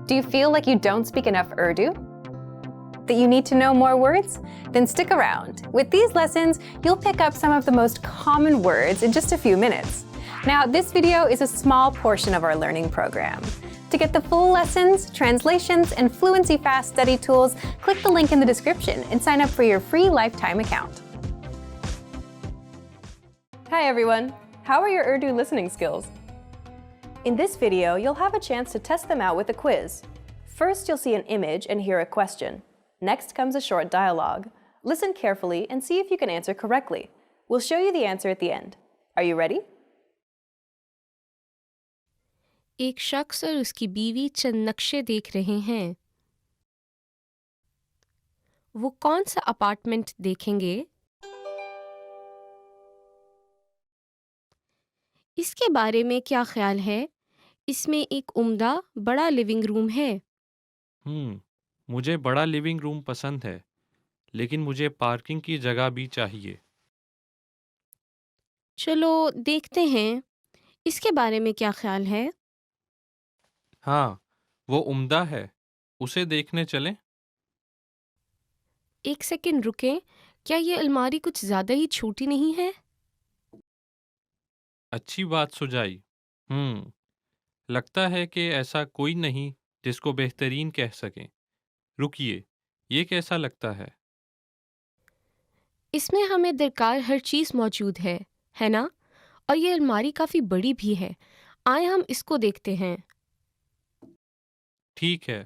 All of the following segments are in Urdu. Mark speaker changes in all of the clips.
Speaker 1: Do you feel like you don't speak enough Urdu? That you need to know more words? Then stick around. With these lessons, you'll pick up some of the most common words in just a few minutes. Now, this video is a small portion of our learning program. To get the full lessons, translations, and Fluency Fast study tools, click the link in the description and sign up for your free lifetime account. Hi everyone! How are your Urdu listening skills? In this video, you'll have a chance to test them out with a quiz. First, you'll see an image and hear a question. Next comes a short dialogue. Listen carefully and see if you can answer correctly. We'll show you the answer at the end. Are you ready?
Speaker 2: ایک شخص اور اس کی بیوی چند نقشے دیکھ رہے ہیں۔ وہ کون سا اپارٹمنٹ دیکھیں گے؟ اس کے بارے میں کیا خیال ہے؟ اس میں ایک عمدہ بڑا لیونگ روم ہے۔
Speaker 3: مجھے بڑا لیونگ روم پسند ہے، لیکن مجھے پارکنگ کی جگہ بھی چاہیے۔
Speaker 2: چلو دیکھتے ہیں، اس کے بارے میں کیا خیال ہے؟
Speaker 3: ہاں، وہ عمدہ ہے، اسے دیکھنے چلیں۔
Speaker 2: ایک سیکنڈ رکیں، کیا یہ الماری کچھ زیادہ ہی چھوٹی نہیں ہے؟
Speaker 3: اچھی بات سجائی۔ لگتا ہے کہ ایسا کوئی نہیں جس کو بہترین کہہ سکیں۔ رکیے، یہ کیسا لگتا ہے؟
Speaker 2: اس میں ہمیں درکار ہر چیز موجود ہے نا؟ اور یہ الماری کافی بڑی بھی ہے۔ آئیں ہم اس کو دیکھتے ہیں۔
Speaker 3: ٹھیک ہے۔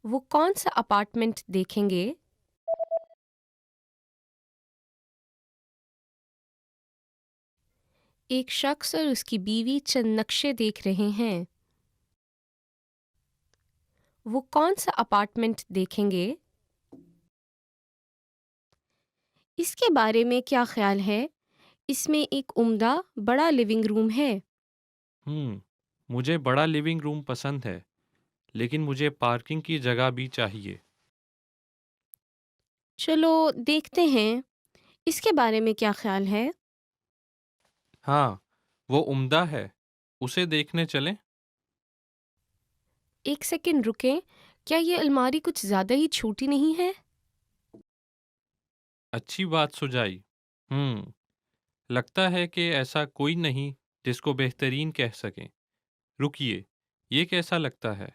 Speaker 2: وہ کون سا اپارٹمنٹ دیکھیں گے؟ ایک شخص اور اس کی بیوی چند نقشے دیکھ رہے ہیں۔ وہ کون سا اپارٹمنٹ دیکھیں گے؟ اس کے بارے میں کیا خیال ہے؟ اس میں ایک عمدہ بڑا لیونگ روم ہے۔
Speaker 3: مجھے بڑا لیونگ روم پسند ہے، لیکن مجھے پارکنگ کی جگہ بھی چاہیے۔
Speaker 2: چلو دیکھتے ہیں، اس کے بارے میں کیا خیال ہے؟
Speaker 3: ہاں، وہ عمدہ ہے، اسے دیکھنے چلیں۔
Speaker 2: ایک سیکنڈ رکیں، کیا یہ الماری کچھ زیادہ ہی چھوٹی نہیں ہے؟
Speaker 3: اچھی بات سجائی۔ لگتا ہے کہ ایسا کوئی نہیں جس کو بہترین کہہ سکیں۔ رکیے، یہ کیسا لگتا ہے؟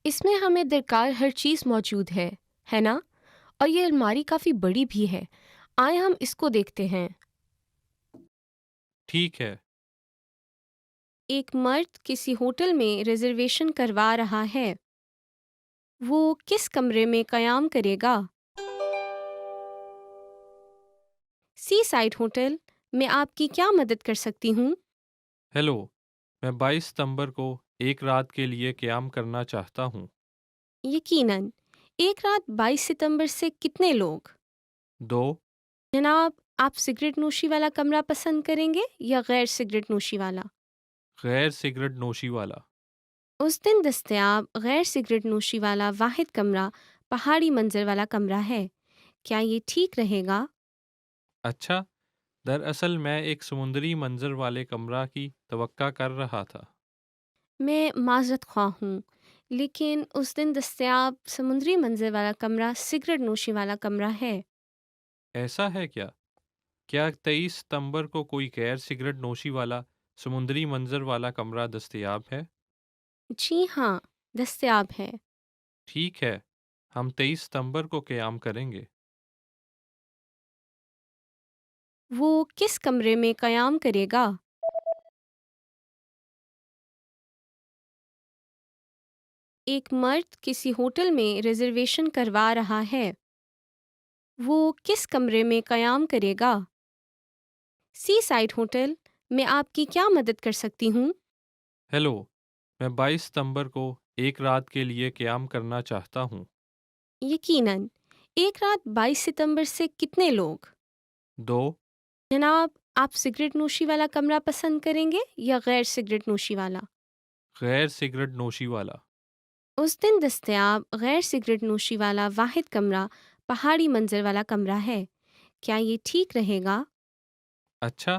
Speaker 2: اس میں ہمیں درکار ہر چیز موجود ہے نا؟ اور یہ الماری کافی بڑی بھی ہے۔ آئیں ہم اس کو دیکھتے ہیں۔
Speaker 3: ٹھیک ہے۔
Speaker 2: ایک مرد کسی ہوٹل میں ریزرویشن کروا رہا ہے۔ وہ کس کمرے میں قیام کرے گا؟ سی سائڈ ہوٹل میں آپ کی کیا مدد کر سکتی ہوں؟
Speaker 3: ہیلو، میں 22 ستمبر کو ایک رات کے لیے قیام کرنا چاہتا ہوں۔
Speaker 2: یقیناً، ایک رات 22 ستمبر سے کتنے لوگ؟
Speaker 3: 2۔
Speaker 2: جناب، آپ سگریٹ نوشی والا کمرہ پسند کریں گے یا غیر سگریٹ نوشی والا؟
Speaker 3: غیر سگریٹ نوشی والا۔
Speaker 2: اس دن دستیاب غیر سگریٹ نوشی والا واحد کمرہ پہاڑی منظر والا کمرہ ہے۔ کیا یہ ٹھیک رہے گا؟
Speaker 3: اچھا، دراصل میں ایک سمندری منظر والے کمرہ کی توقع کر رہا تھا۔
Speaker 2: میں معذرت خواہ ہوں، لیکن اس دن دستیاب سمندری منظر والا کمرہ سگریٹ نوشی والا کمرہ ہے۔
Speaker 3: ایسا ہے کیا؟ کیا 23 ستمبر کو کوئی غیر سگریٹ نوشی والا سمندری منظر والا کمرہ دستیاب ہے؟
Speaker 2: جی ہاں، دستیاب ہے۔
Speaker 3: ٹھیک ہے، ہم 23 ستمبر کو قیام کریں گے۔
Speaker 2: وہ کس کمرے میں قیام کرے گا؟ ایک مرد کسی ہوٹل میں ریزرویشن کروا رہا ہے۔ وہ کس کمرے میں قیام کرے گا؟ سی سائڈ ہوٹل میں آپ کی کیا مدد کر سکتی ہوں؟
Speaker 3: ہیلو، میں 22 ستمبر کو ایک رات کے لیے قیام کرنا چاہتا ہوں۔
Speaker 2: یقیناً، ایک رات 22 ستمبر سے کتنے لوگ؟
Speaker 3: 2۔
Speaker 2: جناب، آپ سگریٹ نوشی والا کمرہ پسند کریں گے یا غیر سگریٹ نوشی والا؟
Speaker 3: غیر سگریٹ نوشی والا۔
Speaker 2: اس دن دستیاب غیر سگریٹ نوشی والا واحد کمرہ پہاڑی منظر والا کمرہ ہے۔ کیا یہ ٹھیک رہے گا؟
Speaker 3: اچھا،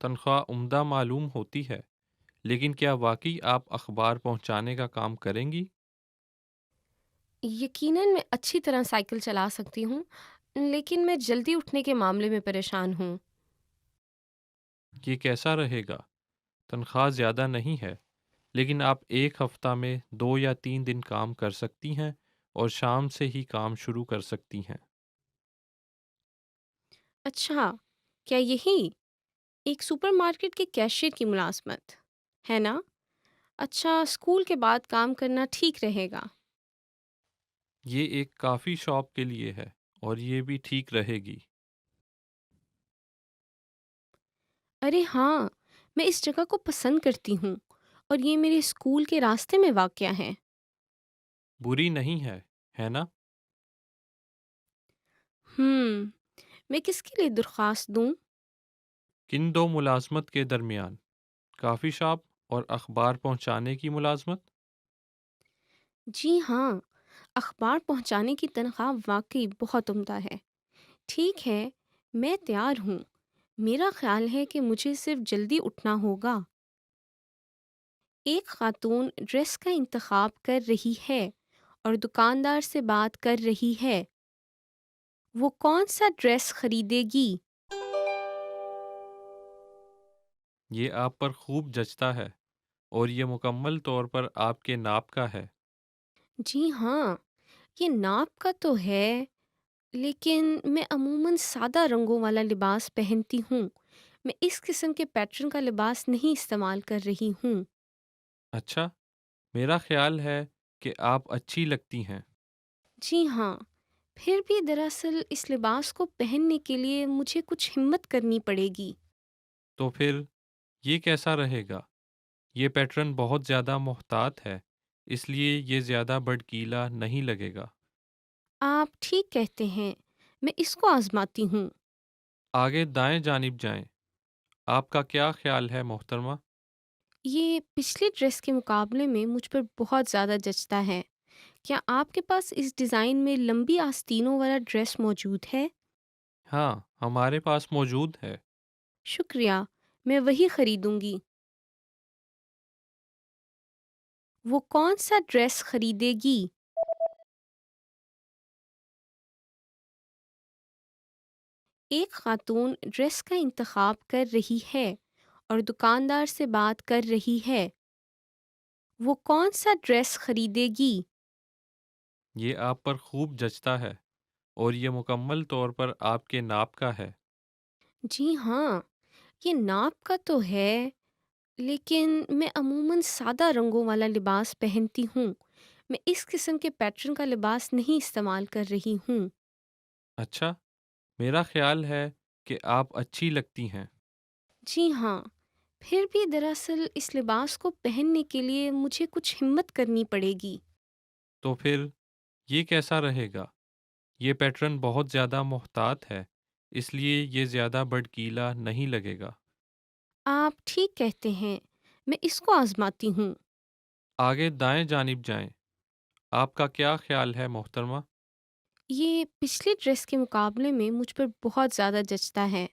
Speaker 3: تنخواہ عمدہ معلوم ہوتی ہے، لیکن کیا واقعی آپ اخبار پہنچانے کا کام کریں گی؟
Speaker 2: یقیناً میں اچھی طرح سائیکل چلا سکتی ہوں، لیکن میں جلدی اٹھنے کے معاملے میں پریشان ہوں۔
Speaker 3: یہ کیسا رہے گا؟ تنخواہ زیادہ نہیں ہے، لیکن آپ ایک ہفتہ میں 2 یا 3 دن کام کر سکتی ہیں اور شام سے ہی کام شروع کر سکتی ہیں۔
Speaker 2: اچھا، کیا یہی ایک سپر مارکیٹ کے کیشیئر کی ملازمت ہے نا؟ اچھا، اسکول کے بعد کام کرنا ٹھیک رہے گا۔
Speaker 3: یہ ایک کافی شاپ کے لیے ہے اور یہ بھی ٹھیک رہے گی۔
Speaker 2: ارے ہاں، میں اس جگہ کو پسند کرتی ہوں اور یہ میرے اسکول کے راستے میں واقع ہے۔
Speaker 3: بری نہیں ہے، ہے نا؟
Speaker 2: میں کس کے لیے درخواست دوں؟
Speaker 3: کن دو ملازمت کے درمیان؟ کافی شاپ اور اخبار پہنچانے کی ملازمت؟
Speaker 2: جی ہاں، اخبار پہنچانے کی تنخواہ واقعی بہت عمدہ ہے۔ ٹھیک ہے، میں تیار ہوں۔ میرا خیال ہے کہ مجھے صرف جلدی اٹھنا ہوگا۔ ایک خاتون ڈریس کا انتخاب کر رہی ہے اور دکاندار سے بات کر رہی ہے۔ وہ کون سا ڈریس خریدے گی؟
Speaker 3: یہ آپ پر خوب جچتا ہے اور یہ مکمل طور پر آپ کے ناپ کا ہے۔
Speaker 2: جی ہاں، یہ ناپ کا تو ہے، لیکن میں عموماً سادہ رنگوں والا لباس پہنتی ہوں۔ میں اس قسم کے پیٹرن کا لباس نہیں استعمال کر رہی ہوں۔
Speaker 3: اچھا، میرا خیال ہے کہ آپ اچھی لگتی ہیں۔
Speaker 2: جی ہاں، پھر بھی دراصل اس لباس کو پہننے کے لیے مجھے کچھ ہمت کرنی پڑے گی۔
Speaker 3: تو پھر یہ کیسا رہے گا؟ یہ پیٹرن بہت زیادہ محتاط ہے، اس لیے یہ زیادہ بھڑکیلا نہیں لگے گا۔
Speaker 2: آپ ٹھیک کہتے ہیں، میں اس کو آزماتی ہوں۔
Speaker 3: آگے دائیں جانب جائیں۔ آپ کا کیا خیال ہے محترمہ؟
Speaker 2: یہ پچھلی ڈریس کے مقابلے میں مجھ پر بہت زیادہ جچتا ہے۔ کیا آپ کے پاس اس ڈیزائن میں لمبی آستینوں والا ڈریس موجود ہے؟
Speaker 3: ہاں، ہمارے پاس موجود ہے۔
Speaker 2: شکریہ، میں وہی خریدوں گی۔ وہ کون سا ڈریس خریدے گی؟ ایک خاتون ڈریس کا انتخاب کر رہی ہے اور دکاندار سے بات کر رہی ہے۔ وہ کون سا ڈریس خریدے گی؟
Speaker 3: یہ آپ پر خوب جچتا ہے اور یہ مکمل طور پر آپ کے ناپ کا ہے۔
Speaker 2: جی ہاں، یہ ناپ کا تو ہے، لیکن میں عموماً سادہ رنگوں والا لباس پہنتی ہوں۔ میں اس قسم کے پیٹرن کا لباس نہیں استعمال کر رہی ہوں۔
Speaker 3: اچھا، میرا خیال ہے کہ آپ اچھی لگتی ہیں۔
Speaker 2: جی ہاں، پھر بھی دراصل اس لباس کو پہننے کے لیے مجھے کچھ ہمت کرنی پڑے گی۔
Speaker 3: تو پھر یہ کیسا رہے گا؟ یہ پیٹرن بہت زیادہ محتاط ہے، اس لیے یہ زیادہ بھڑکیلا نہیں لگے گا۔
Speaker 2: آپ ٹھیک کہتے ہیں، میں اس کو آزماتی ہوں۔
Speaker 3: آگے دائیں جانب جائیں۔ آپ کا کیا خیال ہے محترمہ؟
Speaker 2: یہ پچھلی ڈریس کے مقابلے میں مجھ پر بہت زیادہ جچتا ہے۔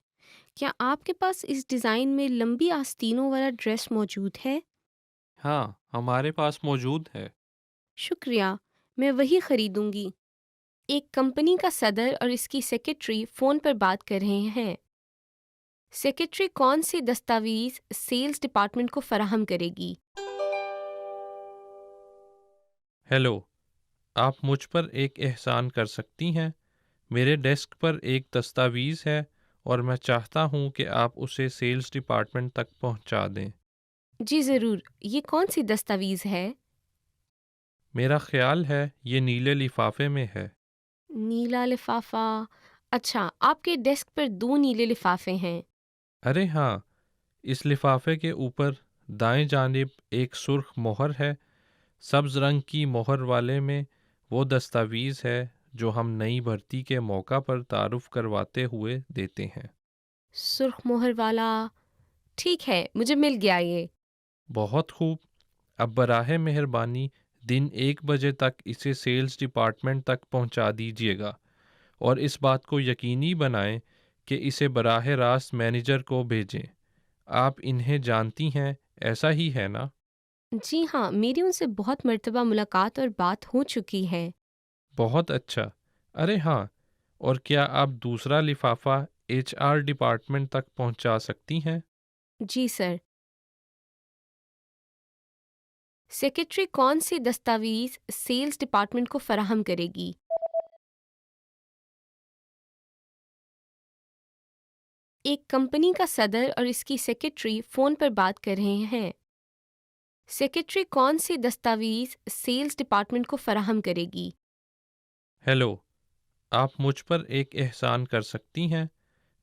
Speaker 2: کیا آپ کے پاس اس ڈیزائن میں لمبی آستینوں والا ڈریس موجود ہے؟
Speaker 3: ہاں، ہمارے پاس موجود ہے۔
Speaker 2: شکریہ، میں وہی خریدوں گی۔ ایک کمپنی کا صدر اور اس کی سیکرٹری فون پر بات کر رہے ہیں۔ سیکرٹری کون سی دستاویز سیلز ڈپارٹمنٹ کو فراہم کرے گی؟
Speaker 3: ہیلو، آپ مجھ پر ایک احسان کر سکتی ہیں؟ میرے ڈیسک پر ایک دستاویز ہے اور میں چاہتا ہوں کہ آپ اسے سیلز ڈپارٹمنٹ تک پہنچا دیں۔
Speaker 2: جی ضرور، یہ کون سی دستاویز ہے؟
Speaker 3: میرا خیال ہے یہ نیلے لفافے میں ہے۔
Speaker 2: نیلا لفافہ؟ اچھا، آپ کے ڈیسک پر 2 نیلے لفافے ہیں۔
Speaker 3: ارے ہاں، اس لفافے کے اوپر دائیں جانب ایک سرخ مہر ہے۔ سبز رنگ کی مہر والے میں وہ دستاویز ہے جو ہم نئی بھرتی کے موقع پر تعارف کرواتے ہوئے دیتے ہیں۔
Speaker 2: سرخ مہر والا، ٹھیک ہے، مجھے مل گیا یہ۔
Speaker 3: بہت خوب۔ اب براہ مہربانی دن 1 بجے تک اسے سیلز ڈپارٹمنٹ تک پہنچا دیجیے گا اور اس بات کو یقینی بنائیں کہ اسے براہ راست مینیجر کو بھیجیں۔ آپ انہیں جانتی ہیں، ایسا ہی ہے نا؟
Speaker 2: جی ہاں، میری ان سے بہت مرتبہ ملاقات اور بات ہو چکی ہے۔
Speaker 3: بہت اچھا۔ ارے ہاں، اور کیا آپ دوسرا لفافہ HR ڈپارٹمنٹ تک پہنچا سکتی ہیں؟
Speaker 2: جی سر۔ سیکریٹری کون سی دستاویز سیلز ڈپارٹمنٹ کو فراہم کرے گی؟ ایک کمپنی کا صدر اور اس کی سیکریٹری فون پر بات کر رہے ہیں۔ سیکریٹری کون سی دستاویز سیلز ڈپارٹمنٹ کو فراہم کرے گی؟
Speaker 3: ہیلو، آپ مجھ پر ایک احسان کر سکتی ہیں؟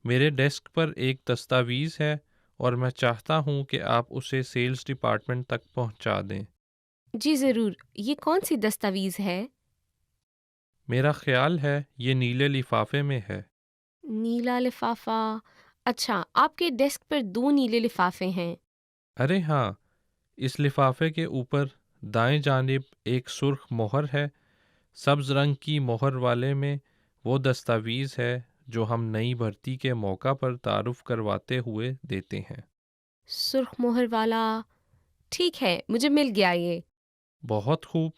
Speaker 3: میرے ڈیسک پر ایک دستاویز ہے اور میں چاہتا ہوں کہ آپ اسے سیلز ڈپارٹمنٹ تک پہنچا دیں۔
Speaker 2: جی ضرور، یہ کون سی دستاویز ہے؟
Speaker 3: میرا خیال ہے یہ نیلے لفافے میں ہے۔
Speaker 2: نیلا لفافہ۔ اچھا، آپ کے ڈیسک پر 2 نیلے لفافے ہیں۔
Speaker 3: ارے ہاں، اس لفافے کے اوپر دائیں جانب ایک سرخ مہر ہے۔ سبز رنگ کی مہر والے میں وہ دستاویز ہے جو ہم نئی بھرتی کے موقع پر تعارف کرواتے ہوئے دیتے ہیں۔
Speaker 2: سرخ مہر والا، ٹھیک ہے، مجھے مل گیا یہ۔
Speaker 3: بہت خوب۔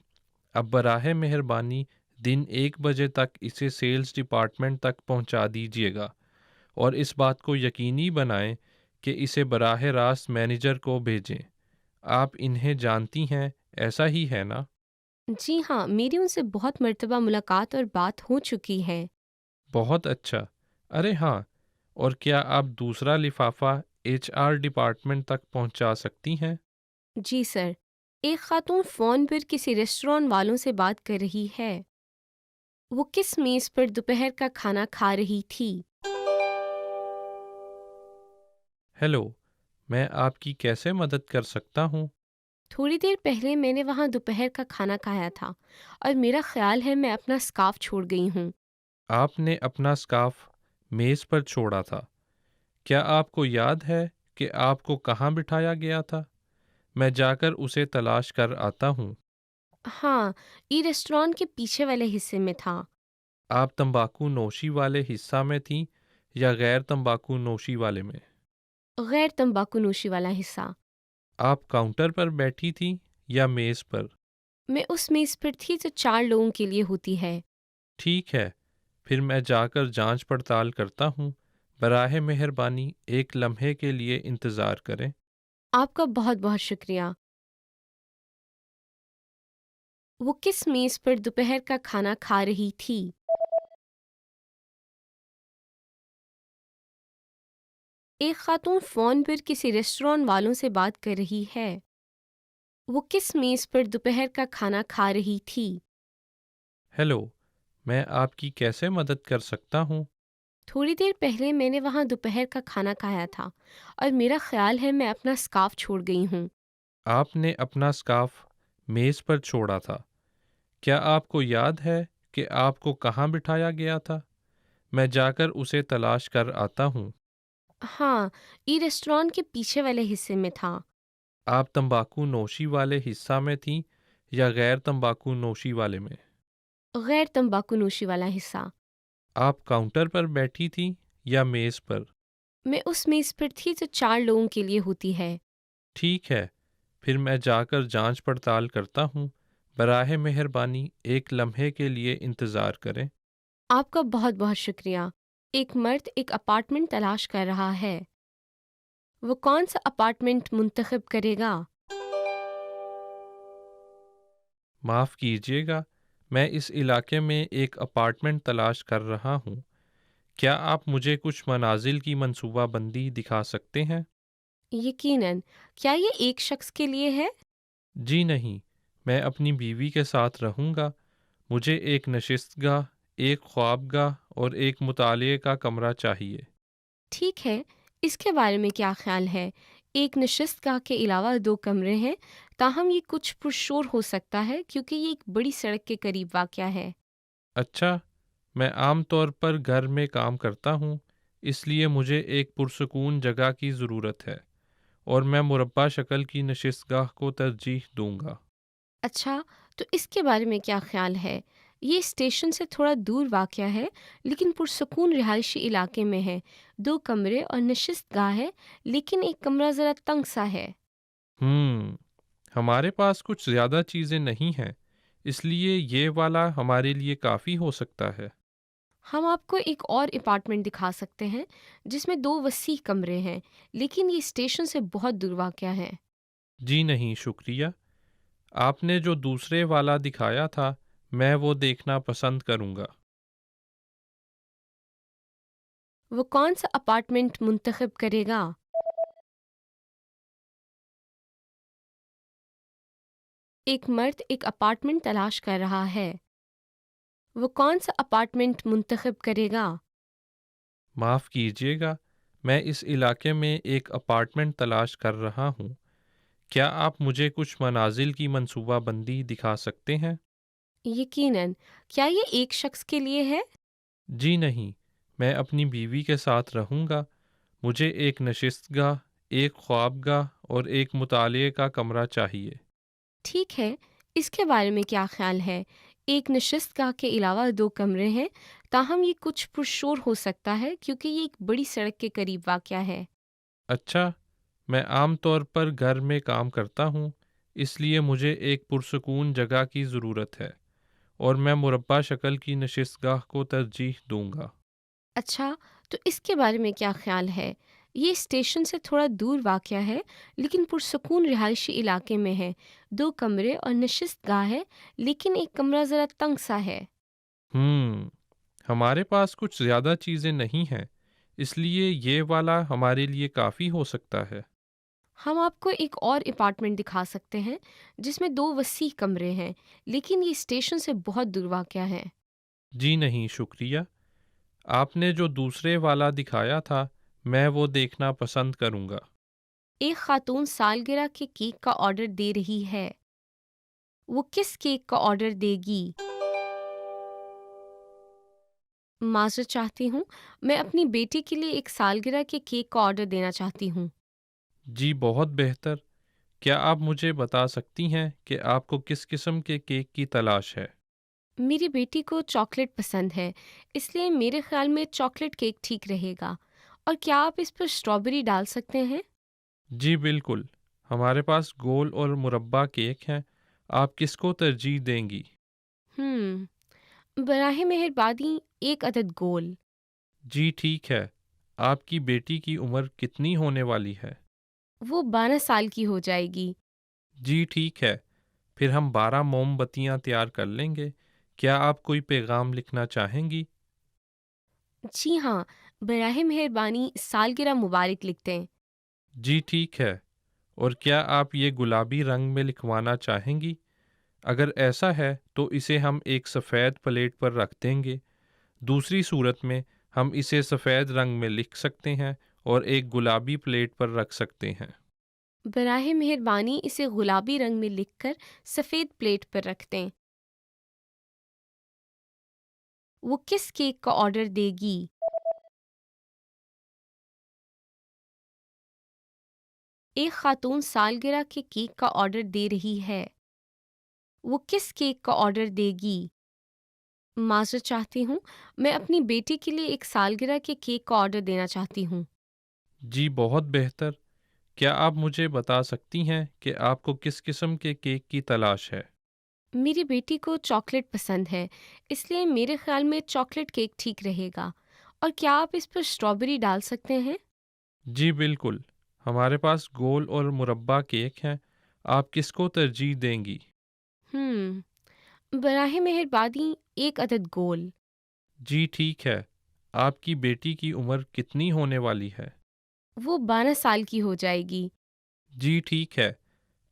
Speaker 3: اب براہ مہربانی دن 1 بجے تک اسے سیلز ڈپارٹمنٹ تک پہنچا دیجیے گا، اور اس بات کو یقینی بنائیں کہ اسے براہ راست مینیجر کو بھیجیں۔ آپ انہیں جانتی ہیں، ایسا ہی ہے نا؟
Speaker 2: جی ہاں، میری ان سے بہت مرتبہ ملاقات اور بات ہو چکی ہے۔
Speaker 3: بہت اچھا۔ ارے ہاں، اور کیا آپ دوسرا لفافہ HR ڈپارٹمنٹ تک پہنچا سکتی ہیں؟
Speaker 2: جی سر۔ ایک خاتون فون پر کسی ریسٹوران والوں سے بات کر رہی ہے۔ وہ کس میز پر دوپہر کا کھانا کھا رہی تھی؟
Speaker 3: ہیلو، میں آپ کی کیسے مدد کر سکتا ہوں؟
Speaker 2: تھوڑی دیر پہلے میں نے وہاں دوپہر کا کھانا کھایا تھا اور میرا خیال ہے میں اپنا اسکارف چھوڑ گئی ہوں۔
Speaker 3: آپ نے اپنا اسکارف میز پر چھوڑا تھا۔ کیا آپ کو یاد ہے کہ آپ کو کہاں بٹھایا گیا تھا؟ میں جا کر اسے تلاش کر آتا ہوں۔
Speaker 2: ہاں، یہ ریسٹوران کے پیچھے والے حصے میں تھا۔
Speaker 3: آپ تمباکو نوشی والے حصہ میں تھیں یا غیر تمباکو نوشی والے میں؟
Speaker 2: غیر تمباکو نوشی والا حصہ۔
Speaker 3: آپ کاؤنٹر پر بیٹھی تھیں یا میز پر؟
Speaker 2: میں اس میز پر تھی جو 4 لوگوں کے لیے ہوتی ہے۔
Speaker 3: ٹھیک ہے، پھر میں جا کر جانچ پڑتال کرتا ہوں۔ براہ مہربانی ایک لمحے کے لیے انتظار کریں۔
Speaker 2: آپ کا بہت بہت شکریہ۔ وہ کس میز پر دوپہر کا کھانا کھا رہی تھی؟ ایک خاتون فون پر کسی ریسٹوران والوں سے بات کر رہی ہے۔ وہ کس میز پر دوپہر کا کھانا کھا رہی تھی؟
Speaker 3: ہیلو، میں آپ کی کیسے مدد کر سکتا ہوں؟
Speaker 2: تھوڑی دیر پہلے میں نے وہاں دوپہر کا کھانا کھایا تھا اور میرا خیال ہے میں اپنا اسکارف چھوڑ گئی ہوں۔
Speaker 3: آپ نے اپنا اسکارف میز پر چھوڑا تھا۔ کیا آپ کو یاد ہے کہ آپ کو کہاں بٹھایا گیا تھا؟ میں جا کر اسے تلاش کر آتا ہوں۔
Speaker 2: ہاں، یہ ریسٹوران کے پیچھے والے حصے میں تھا۔
Speaker 3: آپ تمباکو نوشی والے حصہ میں تھیں یا غیر تمباکو نوشی والے میں؟
Speaker 2: غیر تمباکو نوشی والا حصہ۔
Speaker 3: آپ کاؤنٹر پر بیٹھی تھیں یا میز پر؟
Speaker 2: میں اس میز پر تھی جو 4 لوگوں کے لیے ہوتی ہے۔
Speaker 3: ٹھیک ہے، پھر میں جا کر جانچ پڑتال کرتا ہوں۔ براہ مہربانی ایک لمحے کے لیے انتظار کریں۔
Speaker 2: آپ کا بہت بہت شکریہ۔ ایک مرد ایک اپارٹمنٹ تلاش کر رہا ہے۔ وہ کون سا اپارٹمنٹ منتخب کرے گا؟
Speaker 3: معاف کیجیے گا، میں اس علاقے میں ایک اپارٹمنٹ تلاش کر رہا ہوں۔ کیا آپ مجھے کچھ منازل کی منصوبہ بندی دکھا سکتے ہیں؟
Speaker 2: یقیناً۔ کیا یہ ایک شخص کے لیے ہے؟
Speaker 3: جی نہیں، میں اپنی بیوی کے ساتھ رہوں گا۔ مجھے ایک نشست گاہ، ایک خواب گاہ اور ایک مطالعے کا کمرہ چاہیے۔
Speaker 2: ٹھیک ہے، اس کے بارے میں کیا خیال ہے؟ ایک نشست گاہ کے علاوہ 2 کمرے ہیں، تاہم یہ کچھ پرشور ہو سکتا ہے کیونکہ یہ ایک بڑی سڑک کے قریب واقع ہے۔
Speaker 3: اچھا، میں عام طور پر گھر میں کام کرتا ہوں، اس لیے مجھے ایک پرسکون جگہ کی ضرورت ہے، اور میں مربع شکل کی نشست گاہ کو ترجیح دوں گا۔
Speaker 2: اچھا، تو اس کے بارے میں کیا خیال ہے؟ یہ اسٹیشن سے تھوڑا دور واقع ہے لیکن پرسکون رہائشی علاقے میں ہے. 2 کمرے اور نشست گاہ ہے لیکن ایک کمرہ ذرا تنگ سا ہے.
Speaker 3: ہمارے پاس کچھ زیادہ چیزیں نہیں ہیں، اس لیے یہ والا ہمارے لیے کافی ہو سکتا ہے۔
Speaker 2: ہم آپ کو ایک اور اپارٹمنٹ دکھا سکتے ہیں جس میں 2 وسیع کمرے ہیں لیکن یہ اسٹیشن سے بہت دور واقع ہے.
Speaker 3: جی نہیں شکریہ، آپ نے جو دوسرے والا دکھایا تھا میں وہ دیکھنا پسند کروں گا۔
Speaker 2: وہ کون سا اپارٹمنٹ منتخب کرے گا؟ ایک مرد ایک اپارٹمنٹ تلاش کر رہا ہے. وہ کون سا اپارٹمنٹ منتخب کرے گا؟
Speaker 3: معاف کیجیے گا، میں اس علاقے میں ایک اپارٹمنٹ تلاش کر رہا ہوں۔ کیا آپ مجھے کچھ منازل کی منصوبہ بندی دکھا سکتے ہیں؟
Speaker 2: یقیناً. کیا یہ ایک شخص کے لیے ہے؟
Speaker 3: جی نہیں، میں اپنی بیوی کے ساتھ رہوں گا۔ مجھے ایک نشست گاہ، ایک خواب گاہ اور ایک مطالعے کا کمرہ چاہیے۔
Speaker 2: ٹھیک ہے، اس کے بارے میں کیا خیال ہے؟ ایک نشست گاہ کے علاوہ 2 کمرے ہیں، تاہم یہ کچھ پرشور ہو سکتا ہے کیونکہ یہ ایک بڑی سڑک کے قریب واقع ہے.
Speaker 3: اچھا، میں عام طور پر گھر میں کام کرتا ہوں، اس لیے مجھے ایک پرسکون جگہ کی ضرورت ہے اور میں مربع شکل کی نشست گاہ کو ترجیح دوں گا۔
Speaker 2: اچھا، تو اس کے بارے میں کیا خیال ہے؟ یہ اسٹیشن سے تھوڑا دور واقع ہے لیکن پرسکون رہائشی علاقے میں ہے. 2 کمرے اور نشست گاہ ہے لیکن ایک کمرہ ذرا تنگ سا ہے.
Speaker 3: ہمارے پاس کچھ زیادہ چیزیں نہیں ہیں، اس لیے یہ والا ہمارے لیے کافی ہو سکتا ہے۔
Speaker 2: ہم آپ کو ایک اور اپارٹمنٹ دکھا سکتے ہیں جس میں 2 وسیع کمرے ہیں لیکن یہ اسٹیشن سے بہت دور واقع ہے.
Speaker 3: جی نہیں شکریہ، آپ نے جو دوسرے والا دکھایا تھا میں وہ دیکھنا پسند کروں گا۔
Speaker 2: ایک خاتون سالگرہ کے کیک کا آرڈر دے رہی ہے. وہ کس کیک کا آرڈر دے گی؟ معذرت چاہتی ہوں، میں اپنی بیٹی کے لیے ایک سالگرہ کے کیک کا آرڈر دینا چاہتی ہوں.
Speaker 3: جی بہت بہتر، کیا آپ مجھے بتا سکتی ہیں کہ آپ کو کس قسم کے کیک کی تلاش ہے؟
Speaker 2: میری بیٹی کو چاکلیٹ پسند ہے اس لیے میرے خیال میں چاکلیٹ کیک ٹھیک رہے گا. اور کیا آپ اس پر اسٹرابیری ڈال سکتے ہیں؟
Speaker 3: جی بالکل، ہمارے پاس گول اور مربع کیک ہیں، آپ کس کو ترجیح دیں گی؟
Speaker 2: براہ مہربانی 1 عدد گول.
Speaker 3: جی ٹھیک ہے، آپ کی بیٹی کی عمر کتنی ہونے والی ہے؟
Speaker 2: وہ 12 سال کی ہو جائے گی.
Speaker 3: جی ٹھیک ہے، پھر ہم 12 موم بتیاں تیار کر لیں گے۔ کیا آپ کوئی پیغام لکھنا چاہیں گی؟
Speaker 2: جی ہاں، براہ مہربانی سالگرہ مبارک لکھتے ہیں.
Speaker 3: جی ٹھیک ہے، اور کیا آپ یہ گلابی رنگ میں لکھوانا چاہیں گی؟ اگر ایسا ہے تو اسے ہم ایک سفید پلیٹ پر رکھ دیں گے۔ دوسری صورت میں ہم اسے سفید رنگ میں لکھ سکتے ہیں اور ایک گلابی پلیٹ پر رکھ سکتے ہیں۔
Speaker 2: براہ مہربانی اسے گلابی رنگ میں لکھ کر سفید پلیٹ پر رکھ دیں. وہ کس کیک کا آرڈر دے گی؟ ایک خاتون سالگرہ کے کیک کا آرڈر دے رہی ہے. وہ کس کیک کا آرڈر دے گی؟ معذرت چاہتی ہوں، میں اپنی بیٹی کے لیے ایک سالگرہ کے کیک کا آرڈر دینا چاہتی ہوں.
Speaker 3: جی بہت بہتر، کیا آپ مجھے بتا سکتی ہیں کہ آپ کو کس قسم کے کیک کی تلاش ہے؟
Speaker 2: میری بیٹی کو چاکلیٹ پسند ہے اس لیے میرے خیال میں چاکلیٹ کیک ٹھیک رہے گا. اور کیا آپ اس پر اسٹرابیری ڈال سکتے ہیں؟
Speaker 3: جی بالکل، ہمارے پاس گول اور مربع کیک ہیں، آپ کس کو ترجیح دیں گی؟
Speaker 2: براہ مہربانی 1 عدد گول.
Speaker 3: جی ٹھیک ہے، آپ کی بیٹی کی عمر کتنی ہونے والی ہے؟
Speaker 2: وہ 12 سال کی ہو جائے گی.
Speaker 3: جی ٹھیک ہے،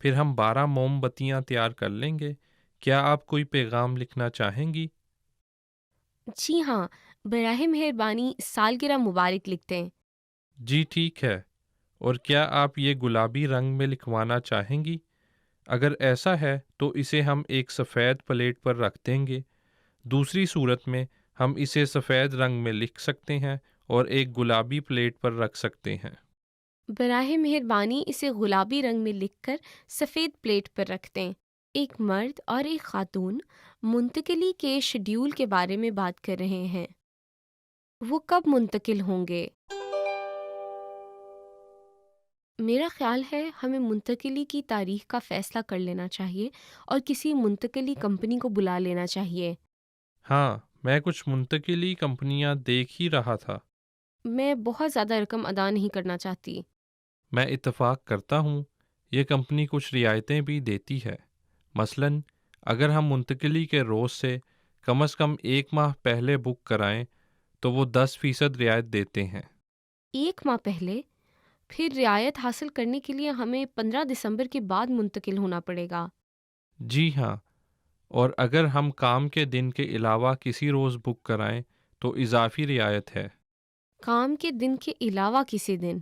Speaker 3: پھر ہم 12 موم بتیاں تیار کر لیں گے۔ کیا آپ کوئی پیغام لکھنا چاہیں گی؟
Speaker 2: جی ہاں، براہ مہربانی سالگرہ مبارک لکھتے ہیں.
Speaker 3: جی ٹھیک ہے، اور کیا آپ یہ گلابی رنگ میں لکھوانا چاہیں گی؟ اگر ایسا ہے تو اسے ہم ایک سفید پلیٹ پر رکھ دیں گے۔ دوسری صورت میں ہم اسے سفید رنگ میں لکھ سکتے ہیں اور ایک گلابی پلیٹ پر رکھ سکتے ہیں۔
Speaker 2: براہ مہربانی اسے گلابی رنگ میں لکھ کر سفید پلیٹ پر رکھ دیں. ایک مرد اور ایک خاتون منتقلی کے شیڈیول کے بارے میں بات کر رہے ہیں۔ وہ کب منتقل ہوں گے؟ میرا خیال ہے ہمیں منتقلی کی تاریخ کا فیصلہ کر لینا چاہیے اور کسی منتقلی کمپنی کو بلا لینا چاہیے۔
Speaker 3: ہاں، میں کچھ منتقلی کمپنیاں دیکھ ہی رہا تھا۔
Speaker 2: میں بہت زیادہ رقم ادا نہیں کرنا چاہتی۔
Speaker 3: میں اتفاق کرتا ہوں، یہ کمپنی کچھ رعایتیں بھی دیتی ہے۔ مثلاً اگر ہم منتقلی کے روز سے کم از کم 1 ماہ پہلے بک کرائیں تو وہ 10% رعایت دیتے ہیں۔
Speaker 2: 1 ماہ پہلے؟ پھر رعایت حاصل کرنے کے لیے ہمیں 15 دسمبر کے بعد منتقل ہونا پڑے گا۔
Speaker 3: جی ہاں، اور اگر ہم کام کے دن کے علاوہ کسی روز بک کرائیں تو اضافی رعایت ہے۔
Speaker 2: کام کے دن کے علاوہ کسی دن؟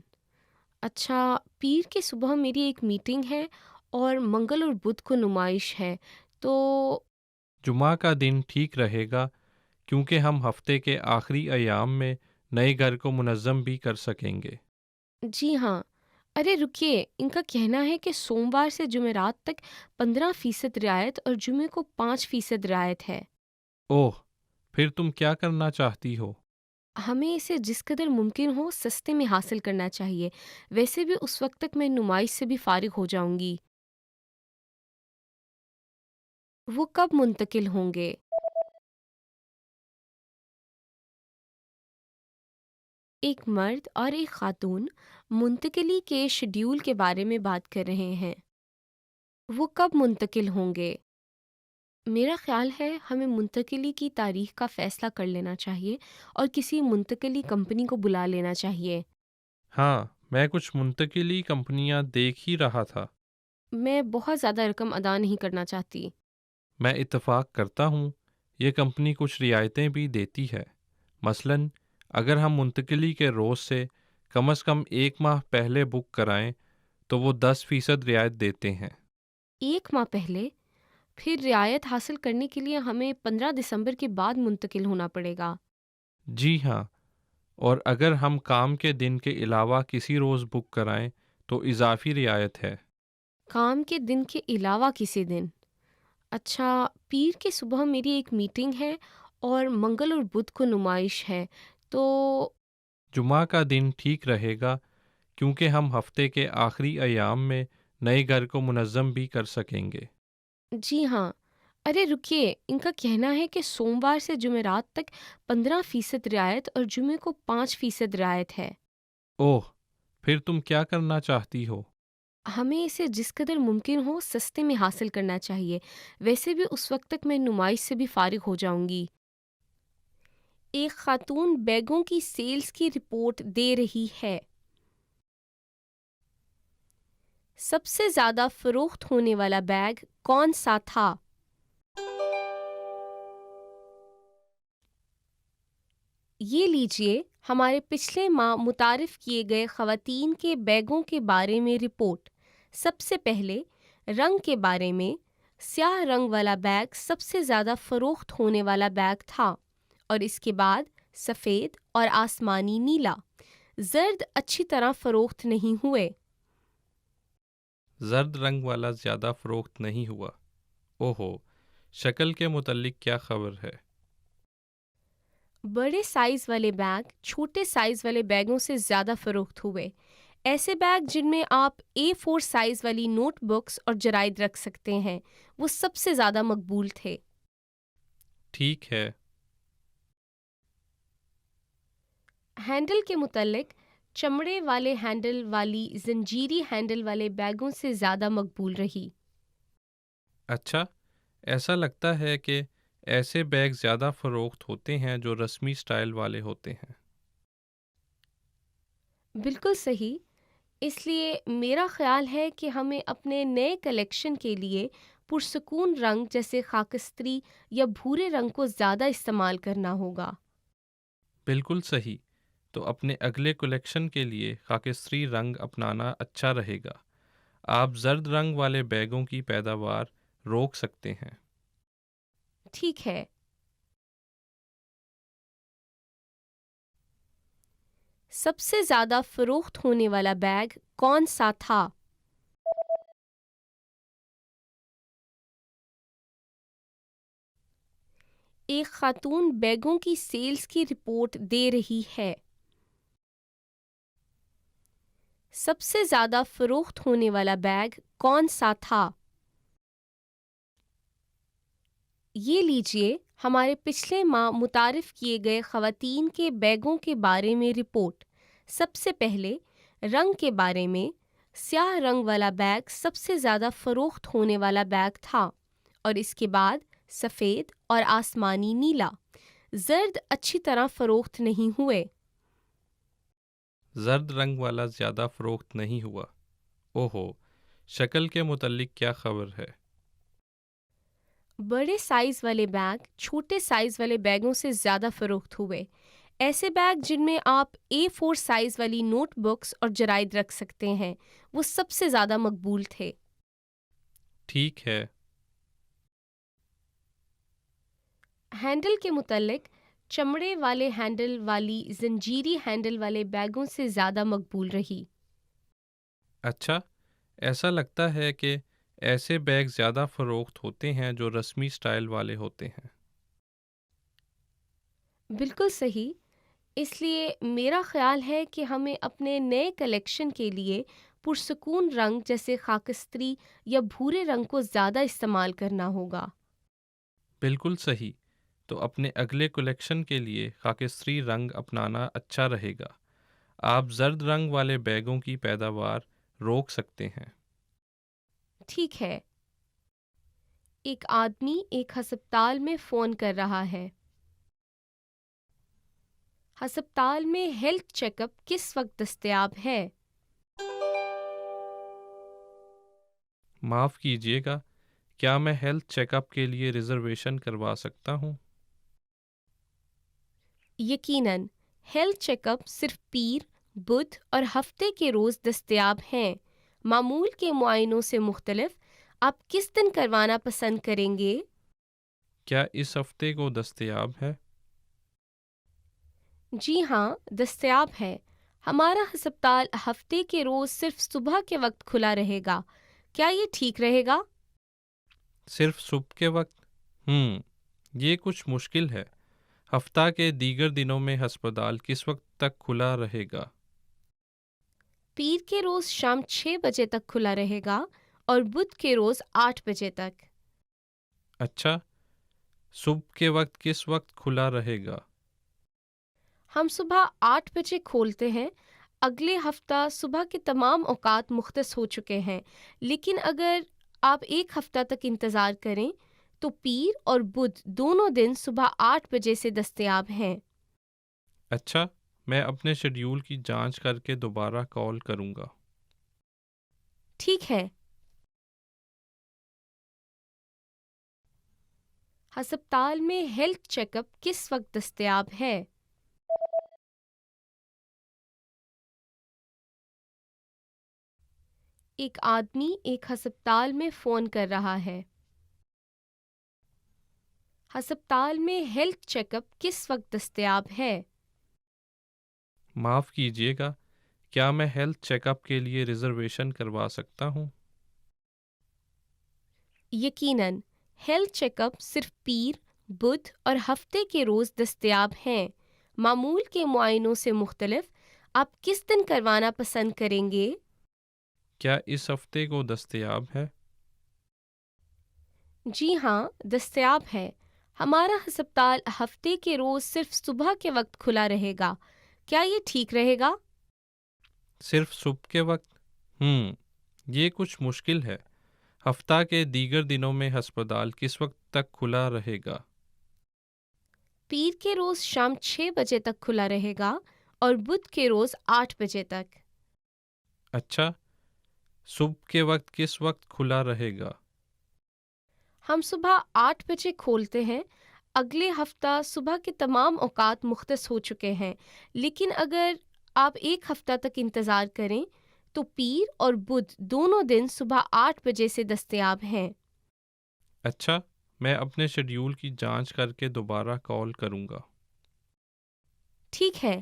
Speaker 2: اچھا، پیر کی صبح میری ایک میٹنگ ہے اور منگل اور بدھ کو نمائش ہے، تو
Speaker 3: جمعہ کا دن ٹھیک رہے گا کیونکہ ہم ہفتے کے آخری ایام میں نئے گھر کو منظم بھی کر سکیں گے۔
Speaker 2: جی ہاں۔ ارے رکیے، ان کا کہنا ہے کہ سوموار سے جمعرات تک 15% رعایت اور جمعے کو 5% رعایت ہے۔
Speaker 3: اوہ، پھر تم کیا کرنا چاہتی ہو؟
Speaker 2: ہمیں اسے جس قدر ممکن ہو سستے میں حاصل کرنا چاہیے، ویسے بھی اس وقت تک میں نمائش سے بھی فارغ ہو جاؤں گی۔ وہ کب منتقل ہوں گے؟ ایک مرد اور ایک خاتون منتقلی کے شیڈیول کے بارے میں بات کر رہے ہیں۔ وہ کب منتقل ہوں گے؟ میرا خیال ہے ہمیں منتقلی کی تاریخ کا فیصلہ کر لینا چاہیے اور کسی منتقلی کمپنی کو بلا لینا چاہیے۔
Speaker 3: ہاں، میں کچھ منتقلی کمپنیاں دیکھ ہی رہا تھا۔
Speaker 2: میں بہت زیادہ رقم ادا نہیں کرنا چاہتی۔
Speaker 3: میں اتفاق کرتا ہوں، یہ کمپنی کچھ رعایتیں بھی دیتی ہے۔ مثلاً اگر ہم منتقلی کے روز سے کم از کم 1 ماہ پہلے بک کرائیں تو وہ 10% رعایت دیتے ہیں۔
Speaker 2: 1 ماہ پہلے؟ پھر رعایت حاصل کرنے کے لیے ہمیں 15 دسمبر کے بعد منتقل ہونا پڑے گا۔
Speaker 3: جی ہاں، اور اگر ہم کام کے دن کے علاوہ کسی روز بک کرائیں تو اضافی رعایت ہے۔
Speaker 2: کام کے دن کے علاوہ کسی دن؟ اچھا، پیر کی صبح میری ایک میٹنگ ہے اور منگل اور بدھ کو نمائش ہے، تو
Speaker 3: جمعہ کا دن ٹھیک رہے گا کیونکہ ہم ہفتے کے آخری ایام میں نئے گھر کو منظم بھی کر سکیں گے۔
Speaker 2: جی ہاں۔ ارے رکیے، ان کا کہنا ہے کہ سوموار سے جمعرات تک 15% رعایت اور جمعے کو 5% رعایت ہے۔
Speaker 3: اوہ، پھر تم کیا کرنا چاہتی ہو؟
Speaker 2: ہمیں اسے جس قدر ممکن ہو سستے میں حاصل کرنا چاہیے، ویسے بھی اس وقت تک میں نمائش سے بھی فارغ ہو جاؤں گی۔ ایک خاتون بیگوں کی سیلز کی رپورٹ دے رہی ہے۔ سب سے زیادہ فروخت ہونے والا بیگ کون سا تھا؟ یہ لیجئے ہمارے پچھلے ماہ متعارف کیے گئے خواتین کے بیگوں کے بارے میں رپورٹ۔ سب سے پہلے رنگ کے بارے میں، سیاہ رنگ والا بیگ سب سے زیادہ فروخت ہونے والا بیگ تھا، اور اس کے بعد سفید اور آسمانی نیلا۔ زرد اچھی طرح فروخت نہیں ہوئے۔
Speaker 3: زرد رنگ والا زیادہ فروخت نہیں ہوا۔ اوہو، شکل کے متعلق کیا خبر ہے؟
Speaker 2: بڑے سائز والے بیگ چھوٹے سائز والے بیگوں سے زیادہ فروخت ہوئے۔ ایسے بیگ جن میں آپ A4 سائز والی نوٹ بکس اور جرائد رکھ سکتے ہیں، وہ سب سے زیادہ مقبول تھے۔
Speaker 3: ٹھیک ہے۔
Speaker 2: ہینڈل کے متعلق، چمڑے والے ہینڈل والی زنجیری ہینڈل والے بیگوں سے زیادہ مقبول رہی۔
Speaker 3: اچھا، ایسا لگتا ہے کہ ایسے بیگ زیادہ فروخت ہوتے ہیں جو رسمی سٹائل والے ہوتے ہیں۔
Speaker 2: بالکل صحیح۔ اس لیے میرا خیال ہے کہ ہمیں اپنے نئے کلیکشن کے لیے پرسکون رنگ جیسے خاکستری یا بھورے رنگ کو زیادہ استعمال کرنا ہوگا۔
Speaker 3: بالکل صحیح۔ تو اپنے اگلے کلیکشن کے لیے خاکستری رنگ اپنانا اچھا رہے گا۔ آپ زرد رنگ والے بیگوں کی پیداوار روک سکتے ہیں۔
Speaker 2: ٹھیک ہے۔ سب سے زیادہ فروخت ہونے والا بیگ کون سا تھا؟ ایک خاتون بیگوں کی سیلز کی رپورٹ دے رہی ہے۔ سب سے زیادہ فروخت ہونے والا بیگ کون سا تھا؟ یہ لیجئے ہمارے پچھلے ماہ متعارف کیے گئے خواتین کے بیگوں کے بارے میں رپورٹ۔ سب سے پہلے رنگ کے بارے میں، سیاہ رنگ والا بیگ سب سے زیادہ فروخت ہونے والا بیگ تھا، اور اس کے بعد سفید اور آسمانی نیلا۔ زرد اچھی طرح فروخت نہیں ہوئے۔
Speaker 3: زرد رنگ والا زیادہ فروخت نہیں ہوا۔ اوہو، شکل کے متعلق کیا خبر ہے؟
Speaker 2: بڑے سائز والے بیگ چھوٹے سائز والے بیگوں سے زیادہ فروخت ہوئے۔ ایسے بیگ جن میں آپ A4 سائز والی نوٹ بکس اور جرائد رکھ سکتے ہیں، وہ سب سے زیادہ مقبول تھے۔
Speaker 3: ٹھیک ہے۔
Speaker 2: ہینڈل کے متعلق، چمڑے والے ہینڈل والی زنجیری ہینڈل والے بیگوں سے زیادہ مقبول رہی۔
Speaker 3: اچھا، ایسا لگتا ہے کہ ایسے بیگ زیادہ فروخت ہوتے ہیں جو رسمی سٹائل والے ہوتے ہیں۔
Speaker 2: بالکل صحیح۔ اس لیے میرا خیال ہے کہ ہمیں اپنے نئے کلیکشن کے لیے پرسکون رنگ جیسے خاکستری یا بھورے رنگ کو زیادہ استعمال کرنا ہوگا۔
Speaker 3: بالکل صحیح۔ تو اپنے اگلے کلیکشن کے لیے خاکستری رنگ اپنانا اچھا رہے گا۔ آپ زرد رنگ والے بیگوں کی پیداوار روک سکتے ہیں۔
Speaker 2: ٹھیک ہے۔ ایک آدمی ایک ہسپتال میں فون کر رہا ہے۔ ہسپتال میں ہیلتھ چیک اپ کس وقت دستیاب ہے؟
Speaker 3: معاف کیجیے گا، کیا میں ہیلتھ چیک اپ کے لیے ریزرویشن کروا سکتا ہوں؟
Speaker 2: یقیناً، ہیلتھ چیک اپ صرف پیر، بدھ اور ہفتے کے روز دستیاب ہیں۔ معمول کے معائنوں سے مختلف، آپ کس دن کروانا پسند کریں گے؟
Speaker 3: کیا اس ہفتے کو دستیاب ہے؟
Speaker 2: جی ہاں، دستیاب ہے۔ ہمارا ہسپتال ہفتے کے روز صرف صبح کے وقت کھلا رہے گا۔ کیا یہ ٹھیک رہے گا؟
Speaker 3: صرف صبح کے وقت؟ یہ کچھ مشکل ہے۔ ہفتہ کے دیگر دنوں میں ہسپتال کس وقت تک کھلا رہے گا؟
Speaker 2: پیر کے روز شام 6 بجے تک کھلا رہے گا اور بدھ کے روز 8 بجے تک۔
Speaker 3: اچھا، صبح کے وقت کس وقت کھلا رہے گا؟
Speaker 2: ہم صبح 8 بجے کھولتے ہیں۔ اگلے ہفتہ صبح کے تمام اوقات مختص ہو چکے ہیں، لیکن اگر آپ ایک ہفتہ تک انتظار کریں تو پیر اور بدھ دونوں دن صبح 8 بجے سے دستیاب ہیں۔
Speaker 3: اچھا، میں اپنے شیڈیول کی جانچ کر کے دوبارہ کال کروں گا۔
Speaker 2: ٹھیک ہے۔ ہسپتال میں ہیلتھ چیک اپ کس وقت دستیاب ہے؟ ایک آدمی ایک ہسپتال میں فون کر رہا ہے۔ ہسپتال میں ہیلتھ چیک اپ کس وقت دستیاب ہے؟
Speaker 3: معاف کیجیے گا، کیا میں ہیلتھ چیک اپ کے لیے ریزرویشن کروا سکتا ہوں؟
Speaker 2: یقیناً، ہیلتھ چیک اپ صرف پیر، بدھ اور ہفتے کے روز دستیاب ہیں۔ معمول کے معائنوں سے مختلف، آپ کس دن کروانا پسند کریں گے؟
Speaker 3: کیا اس ہفتے کو دستیاب ہے؟
Speaker 2: جی ہاں، دستیاب ہے۔ ہمارا ہسپتال ہفتے کے روز صرف صبح کے وقت کھلا رہے گا۔ کیا یہ ٹھیک رہے گا؟
Speaker 3: صرف صبح کے وقت؟ یہ کچھ مشکل ہے۔ ہفتہ کے دیگر دنوں میں ہسپتال کس وقت تک کھلا رہے گا؟
Speaker 2: پیر کے روز شام 6 بجے تک کھلا رہے گا اور بدھ کے روز 8 بجے تک۔
Speaker 3: اچھا، صبح کے وقت کس وقت کھلا رہے گا؟
Speaker 2: ہم صبح 8 بجے کھولتے ہیں۔ اگلے ہفتہ صبح کے تمام اوقات مختص ہو چکے ہیں، لیکن اگر آپ ایک ہفتہ تک انتظار کریں تو پیر اور بدھ دونوں دن صبح 8 بجے سے دستیاب ہیں۔
Speaker 3: اچھا، میں اپنے شیڈیول کی جانچ کر کے دوبارہ کال کروں گا۔
Speaker 2: ٹھیک ہے۔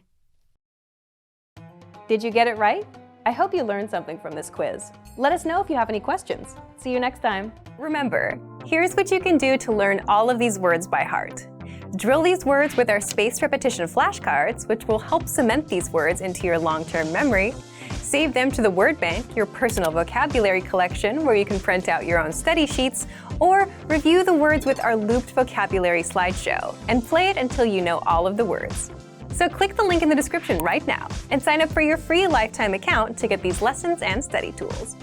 Speaker 1: Did you get it right? I hope you learned something from this quiz. Let us know if you have any questions. See you next time. Remember, here's what you can do to learn all of these words by heart. Drill these words with our spaced repetition flashcards, which will help cement these words into your long-term memory. Save them to the Word Bank, your personal vocabulary collection, where you can print out your own study sheets, or review the words with our looped vocabulary slideshow, and play it until you know all of the words. So click the link in the description right now and sign up for your free lifetime account to get these lessons and study tools.